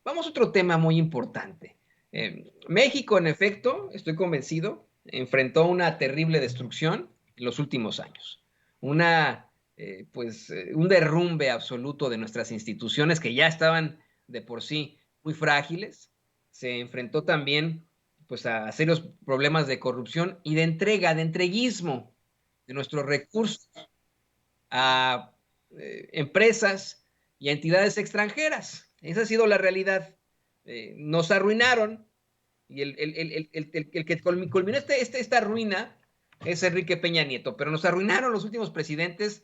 Vamos a otro tema muy importante. México, en efecto, estoy convencido, enfrentó una terrible destrucción en los últimos años. Un derrumbe absoluto de nuestras instituciones que ya estaban de por sí muy frágiles. Se enfrentó también pues, a serios problemas de corrupción y de entrega, de entreguismo de nuestros recursos a empresas y a entidades extranjeras. Esa ha sido la realidad. Nos arruinaron y el que culminó esta ruina es Enrique Peña Nieto, pero nos arruinaron los últimos presidentes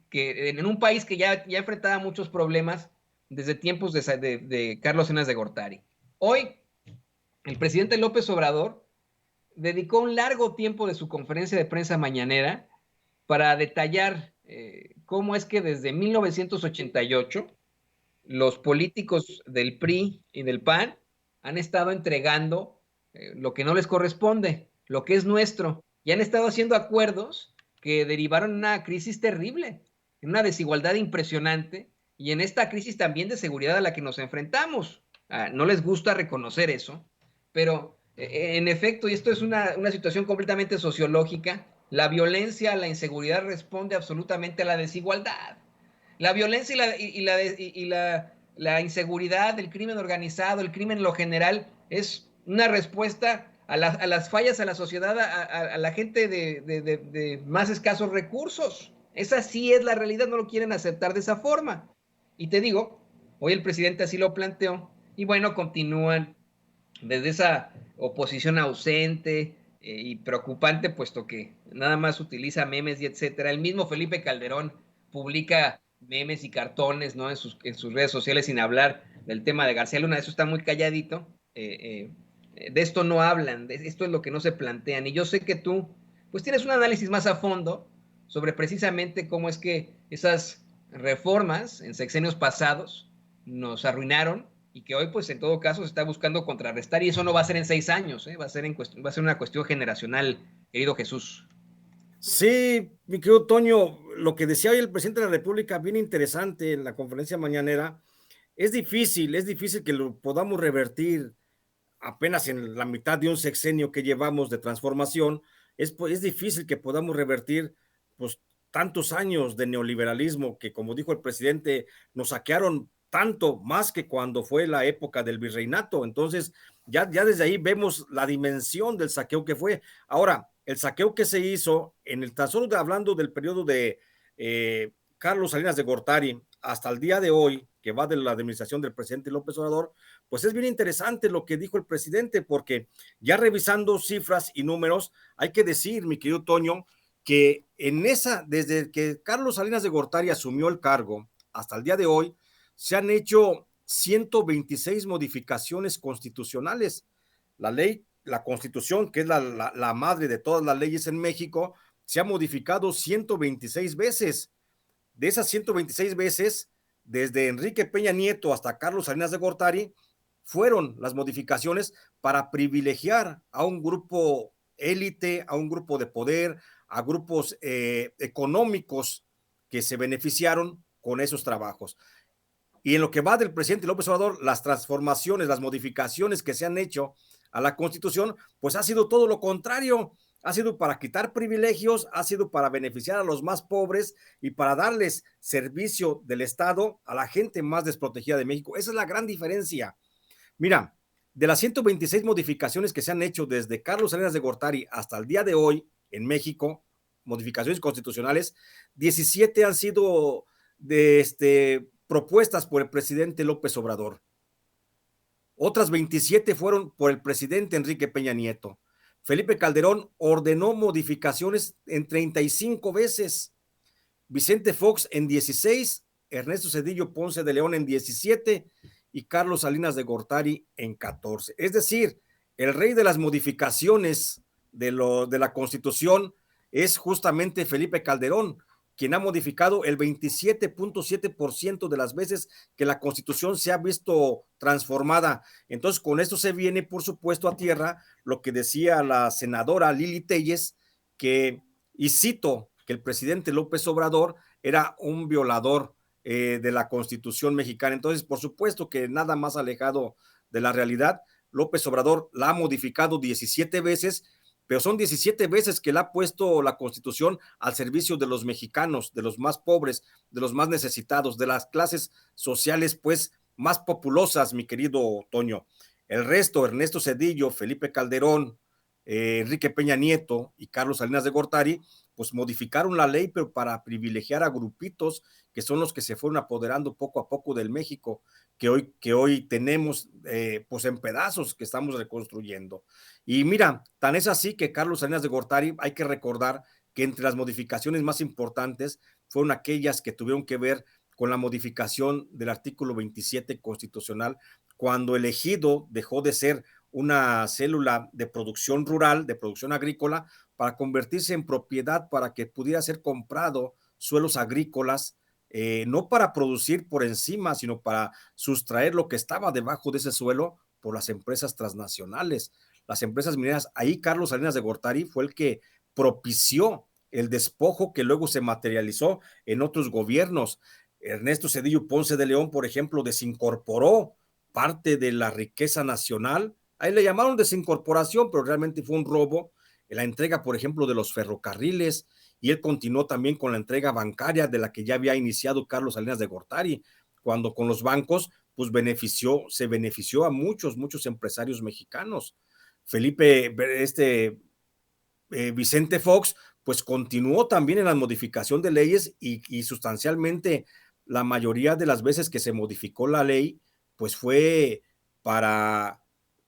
que en un país que ya enfrentaba muchos problemas desde tiempos de Carlos Salinas de Gortari. Hoy, el presidente López Obrador dedicó un largo tiempo de su conferencia de prensa mañanera para detallar cómo es que desde 1988 los políticos del PRI y del PAN han estado entregando lo que no les corresponde, lo que es nuestro, y han estado haciendo acuerdos que derivaron en una crisis terrible, en una desigualdad impresionante y en esta crisis también de seguridad a la que nos enfrentamos. No les gusta reconocer eso, pero en efecto, y esto es una situación completamente sociológica, la violencia, la inseguridad responde absolutamente a la desigualdad. La violencia la inseguridad, el crimen organizado, el crimen en lo general, es una respuesta a las fallas a la sociedad, a la gente de más escasos recursos. Esa sí es la realidad, no lo quieren aceptar de esa forma. Y te digo, hoy el presidente así lo planteó, y bueno, continúan desde esa oposición ausente y preocupante, puesto que nada más utiliza memes y etcétera. El mismo Felipe Calderón publica memes y cartones, ¿no? En sus redes sociales, sin hablar del tema de García Luna. Eso está muy calladito. De esto no hablan, de esto es lo que no se plantean. Y yo sé que tú, pues tienes un análisis más a fondo sobre precisamente cómo es que esas reformas en sexenios pasados nos arruinaron y que hoy, pues en todo caso, se está buscando contrarrestar, y eso no va a ser en 6 años, ¿eh? Va a ser una cuestión generacional, querido Jesús. Sí, mi querido Toño, lo que decía hoy el presidente de la República, bien interesante en la conferencia mañanera, es difícil que lo podamos revertir apenas en la mitad de un sexenio que llevamos de transformación, es difícil que podamos revertir pues tantos años de neoliberalismo que, como dijo el presidente, nos saquearon tanto más que cuando fue la época del virreinato. Entonces, ya desde ahí vemos la dimensión del saqueo que fue. Ahora, el saqueo que se hizo en el tan solo hablando del periodo de Carlos Salinas de Gortari hasta el día de hoy, que va de la administración del presidente López Obrador, pues es bien interesante lo que dijo el presidente, porque ya revisando cifras y números, hay que decir, mi querido Toño, que desde que Carlos Salinas de Gortari asumió el cargo hasta el día de hoy, se han hecho 126 modificaciones constitucionales. La constitución, que es la madre de todas las leyes en México, se ha modificado 126 veces. De esas 126 veces, desde Enrique Peña Nieto hasta Carlos Salinas de Gortari, fueron las modificaciones para privilegiar a un grupo élite, a un grupo de poder, a grupos económicos que se beneficiaron con esos trabajos. Y en lo que va del presidente López Obrador, las transformaciones, las modificaciones que se han hecho a la Constitución, pues ha sido todo lo contrario. Ha sido para quitar privilegios, ha sido para beneficiar a los más pobres y para darles servicio del Estado a la gente más desprotegida de México. Esa es la gran diferencia. Mira, de las 126 modificaciones que se han hecho desde Carlos Salinas de Gortari hasta el día de hoy en México, modificaciones constitucionales, 17 han sido propuestas por el presidente López Obrador. Otras 27 fueron por el presidente Enrique Peña Nieto. Felipe Calderón ordenó modificaciones en 35 veces. Vicente Fox en 16, Ernesto Zedillo Ponce de León en 17 y Carlos Salinas de Gortari en 14. Es decir, el rey de las modificaciones de la Constitución es justamente Felipe Calderón, quien ha modificado el 27.7% de las veces que la Constitución se ha visto transformada. Entonces, con esto se viene, por supuesto, a tierra lo que decía la senadora Lili Telles, y cito, que el presidente López Obrador era un violador de la Constitución mexicana. Entonces, por supuesto que nada más alejado de la realidad. López Obrador la ha modificado 17 veces, pero son 17 veces que le ha puesto la Constitución al servicio de los mexicanos, de los más pobres, de los más necesitados, de las clases sociales, pues, más populosas, mi querido Toño. El resto, Ernesto Zedillo, Felipe Calderón, Enrique Peña Nieto y Carlos Salinas de Gortari, pues modificaron la ley, pero para privilegiar a grupitos que son los que se fueron apoderando poco a poco del México que hoy tenemos pues en pedazos que estamos reconstruyendo. Y mira, tan es así que Carlos Salinas de Gortari, hay que recordar que entre las modificaciones más importantes fueron aquellas que tuvieron que ver con la modificación del artículo 27 constitucional, cuando el ejido dejó de ser una célula de producción rural, de producción agrícola, para convertirse en propiedad para que pudiera ser comprado suelos agrícolas, no para producir por encima, sino para sustraer lo que estaba debajo de ese suelo por las empresas transnacionales, las empresas mineras. Ahí Carlos Salinas de Gortari fue el que propició el despojo que luego se materializó en otros gobiernos. Ernesto Zedillo Ponce de León, por ejemplo, desincorporó parte de la riqueza nacional. Ahí le llamaron desincorporación, pero realmente fue un robo. En la entrega, por ejemplo, de los ferrocarriles, y él continuó también con la entrega bancaria de la que ya había iniciado Carlos Salinas de Gortari, cuando con los bancos pues se benefició a muchos empresarios mexicanos. Felipe, Vicente Fox, pues continuó también en la modificación de leyes y sustancialmente la mayoría de las veces que se modificó la ley, pues fue para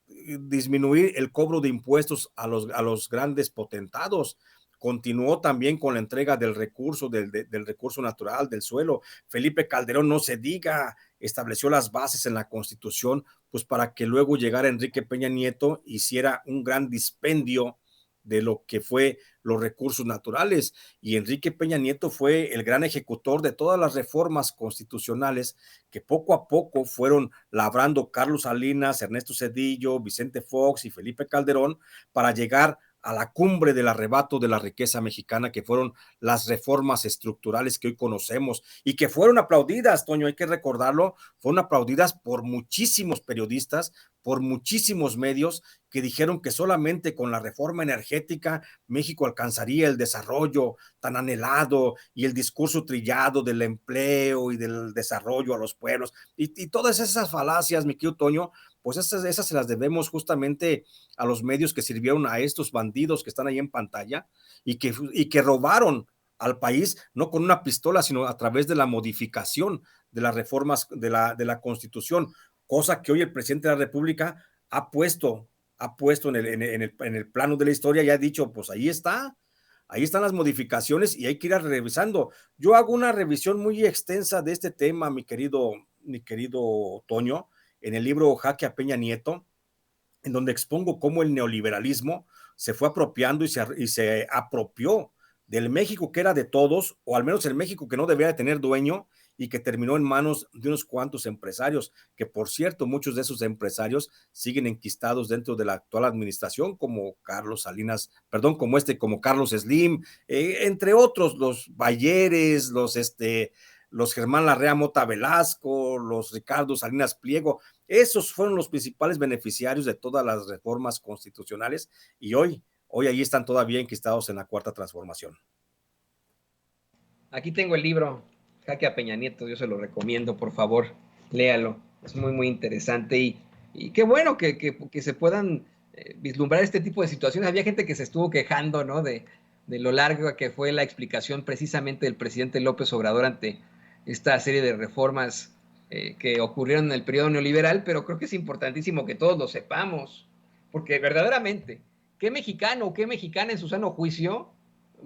disminuir el cobro de impuestos a los grandes potentados. Continuó también con la entrega del recurso, del recurso natural, del suelo. Felipe Calderón, no se diga, estableció las bases en la Constitución, pues para que luego llegara Enrique Peña Nieto, hiciera un gran dispendio de lo que fue los recursos naturales. Y Enrique Peña Nieto fue el gran ejecutor de todas las reformas constitucionales que poco a poco fueron labrando Carlos Salinas, Ernesto Zedillo, Vicente Fox y Felipe Calderón para llegar a la cumbre del arrebato de la riqueza mexicana, que fueron las reformas estructurales que hoy conocemos y que fueron aplaudidas, Toño, hay que recordarlo, fueron aplaudidas por muchísimos periodistas, por muchísimos medios que dijeron que solamente con la reforma energética México alcanzaría el desarrollo tan anhelado y el discurso trillado del empleo y del desarrollo a los pueblos y todas esas falacias, mi querido Toño, pues esas se las debemos justamente a los medios que sirvieron a estos bandidos que están ahí en pantalla y que robaron al país, no con una pistola, sino a través de la modificación de las reformas de la Constitución, cosa que hoy el presidente de la República ha puesto en el plano de la historia y ha dicho, pues ahí están las modificaciones y hay que ir revisando. Yo hago una revisión muy extensa de este tema, mi querido Toño, en el libro Jaque a Peña Nieto, en donde expongo cómo el neoliberalismo se fue apropiando y se apropió del México que era de todos, o al menos el México que no debía de tener dueño, y que terminó en manos de unos cuantos empresarios, que por cierto, muchos de esos empresarios siguen enquistados dentro de la actual administración, como Carlos Salinas, perdón, como Carlos Slim, entre otros, los Bayeres, los Germán Larrea Mota Velasco, los Ricardo Salinas Pliego, esos fueron los principales beneficiarios de todas las reformas constitucionales y hoy ahí están todavía enquistados en la Cuarta Transformación. Aquí tengo el libro, Jaque a Peña Nieto, yo se lo recomiendo, por favor, léalo, es muy interesante y qué bueno que se puedan vislumbrar este tipo de situaciones. Había gente que se estuvo quejando, ¿no? de lo larga que fue la explicación precisamente del presidente López Obrador ante esta serie de reformas que ocurrieron en el periodo neoliberal, pero creo que es importantísimo que todos lo sepamos, porque verdaderamente, ¿qué mexicano o qué mexicana en su sano juicio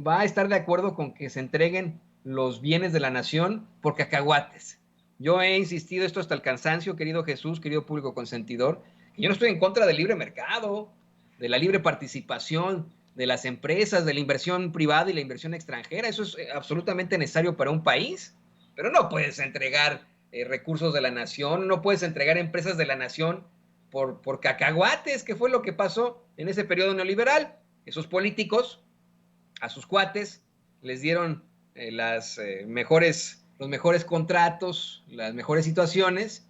va a estar de acuerdo con que se entreguen los bienes de la nación por cacahuates? Yo he insistido esto hasta el cansancio, querido Jesús, querido público consentidor, que yo no estoy en contra del libre mercado, de la libre participación de las empresas, de la inversión privada y la inversión extranjera. Eso es absolutamente necesario para un país, pero no puedes entregar recursos de la nación, no puedes entregar empresas de la nación por cacahuates, que fue lo que pasó en ese periodo neoliberal. Esos políticos a sus cuates les dieron las mejores los mejores contratos, las mejores situaciones,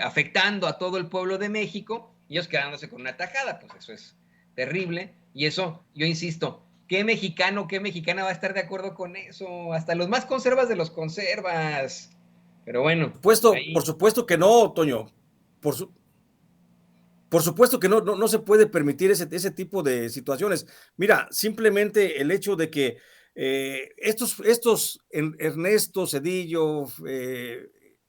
afectando a todo el pueblo de México, y ellos quedándose con una tajada, pues eso es terrible. Y eso, yo insisto, ¿qué mexicano, qué mexicana va a estar de acuerdo con eso? Hasta los más conservas de los conservas. Pero bueno, Por ahí. supuesto que no, Toño. Por, su, por supuesto que no se puede permitir ese tipo de situaciones. Mira, simplemente el hecho de que Ernesto Cedillo,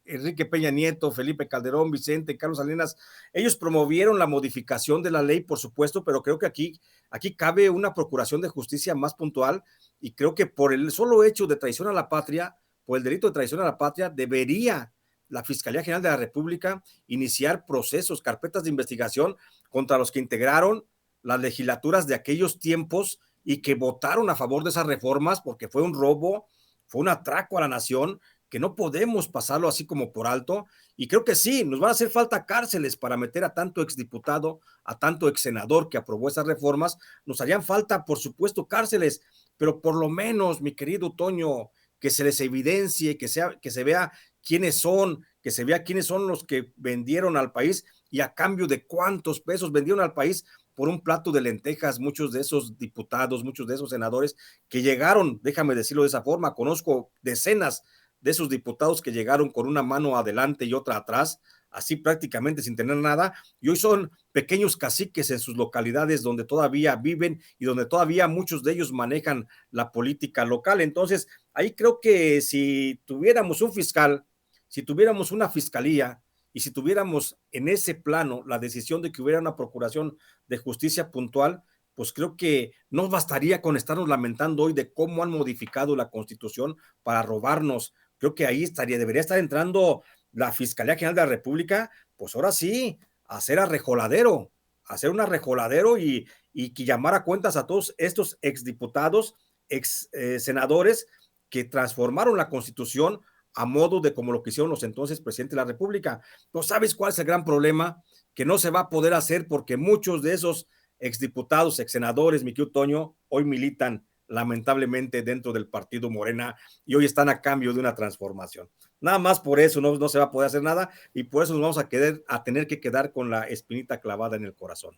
Enrique Peña Nieto, Felipe Calderón, Vicente, Carlos Salinas, ellos promovieron la modificación de la ley, por supuesto, pero creo que aquí cabe una procuración de justicia más puntual, y creo que por el solo hecho de traición a la patria, por el delito de traición a la patria, debería la Fiscalía General de la República iniciar procesos, carpetas de investigación contra los que integraron las legislaturas de aquellos tiempos y que votaron a favor de esas reformas, porque fue un robo, fue un atraco a la nación, que no podemos pasarlo así como por alto. Y creo que sí, nos van a hacer falta cárceles para meter a tanto exdiputado, a tanto exsenador que aprobó esas reformas. Nos harían falta, por supuesto, cárceles, pero por lo menos, mi querido Toño, que se les evidencie, que se vea quiénes son, que se vea quiénes son los que vendieron al país y a cambio de cuántos pesos vendieron al país por un plato de lentejas. Muchos de esos diputados, muchos de esos senadores que llegaron, déjame decirlo de esa forma, conozco decenas de esos diputados que llegaron con una mano adelante y otra atrás, así prácticamente sin tener nada, y hoy son pequeños caciques en sus localidades donde todavía viven y donde todavía muchos de ellos manejan la política local. Entonces, ahí creo que si tuviéramos un fiscal, si tuviéramos una fiscalía y si tuviéramos en ese plano la decisión de que hubiera una procuración de justicia puntual, pues creo que no bastaría con estarnos lamentando hoy de cómo han modificado la Constitución para robarnos. Creo que ahí debería estar entrando la Fiscalía General de la República, pues ahora sí, a hacer arrejoladero, hacer un arrejoladero y que llamar a cuentas a todos estos exdiputados, ex senadores que transformaron la Constitución a modo de como lo que hicieron los entonces presidentes de la República. ¿No sabes cuál es el gran problema? Que no se va a poder hacer porque muchos de esos exdiputados, exsenadores, mi querido Toño, hoy militan lamentablemente dentro del partido Morena y hoy están a cambio de una transformación. Nada más por eso no se va a poder hacer nada y por eso nos vamos a tener que quedar con la espinita clavada en el corazón.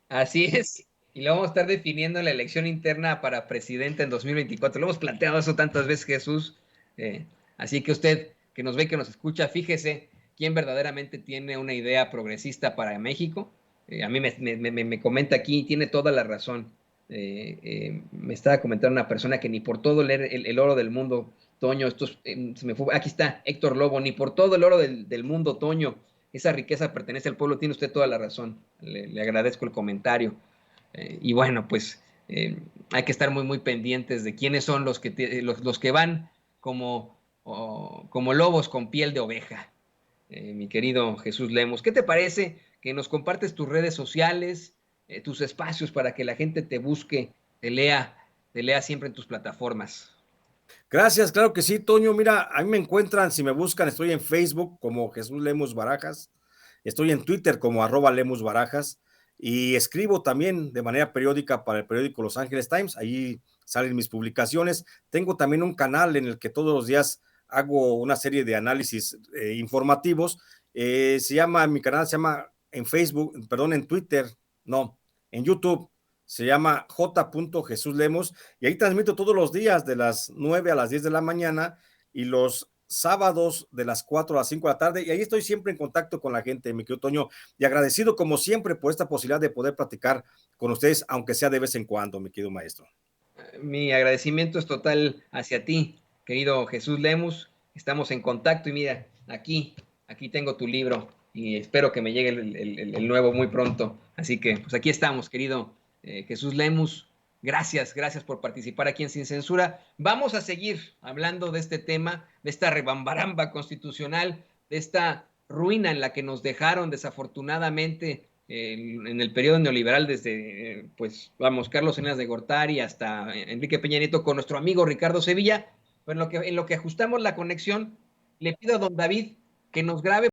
Así es. Y lo vamos a estar definiendo en la elección interna para presidente en 2024. Lo hemos planteado eso tantas veces, Jesús. Eh, Así que usted, que nos ve, que nos escucha, fíjese quién verdaderamente tiene una idea progresista para México. A mí me comenta aquí, tiene toda la razón. Me estaba comentando una persona que ni por todo leer el oro del mundo, Toño, se me fue, aquí está, Héctor Lobo, ni por todo el oro del mundo, Toño, esa riqueza pertenece al pueblo, tiene usted toda la razón. Le agradezco el comentario. Y bueno, pues hay que estar muy pendientes de quiénes son los que van como lobos con piel de oveja. Mi querido Jesús Lemos, ¿qué te parece que nos compartes tus redes sociales, tus espacios para que la gente te busque, te lea siempre en tus plataformas? Gracias, claro que sí, Toño. Mira, a mí me encuentran, si me buscan, estoy en Facebook como Jesús Lemus Barajas, estoy en Twitter como @Lemus Barajas y escribo también de manera periódica para el periódico Los Angeles Times, ahí salen mis publicaciones. Tengo también un canal en el que todos los días hago una serie de análisis informativos. Mi canal se llama en Facebook, perdón, en Twitter, no, en YouTube se llama J. Jesús Lemos y ahí transmito todos los días de las 9 a las 10 de la mañana y los sábados de las 4 a las 5 de la tarde y ahí estoy siempre en contacto con la gente, mi querido Toño, y agradecido como siempre por esta posibilidad de poder platicar con ustedes, aunque sea de vez en cuando, mi querido maestro. Mi agradecimiento es total hacia ti, querido Jesús Lemus. Estamos en contacto y mira, aquí tengo tu libro y espero que me llegue el nuevo muy pronto. Así que, pues aquí estamos, querido Jesús Lemus. Gracias por participar aquí en Sin Censura. Vamos a seguir hablando de este tema, de esta rebambaramba constitucional, de esta ruina en la que nos dejaron desafortunadamente en el periodo neoliberal desde, pues, vamos, Carlos Salinas de Gortari hasta Enrique Peña Nieto con nuestro amigo Ricardo Sevilla. Pero en lo que ajustamos la conexión, le pido a don David que nos grabe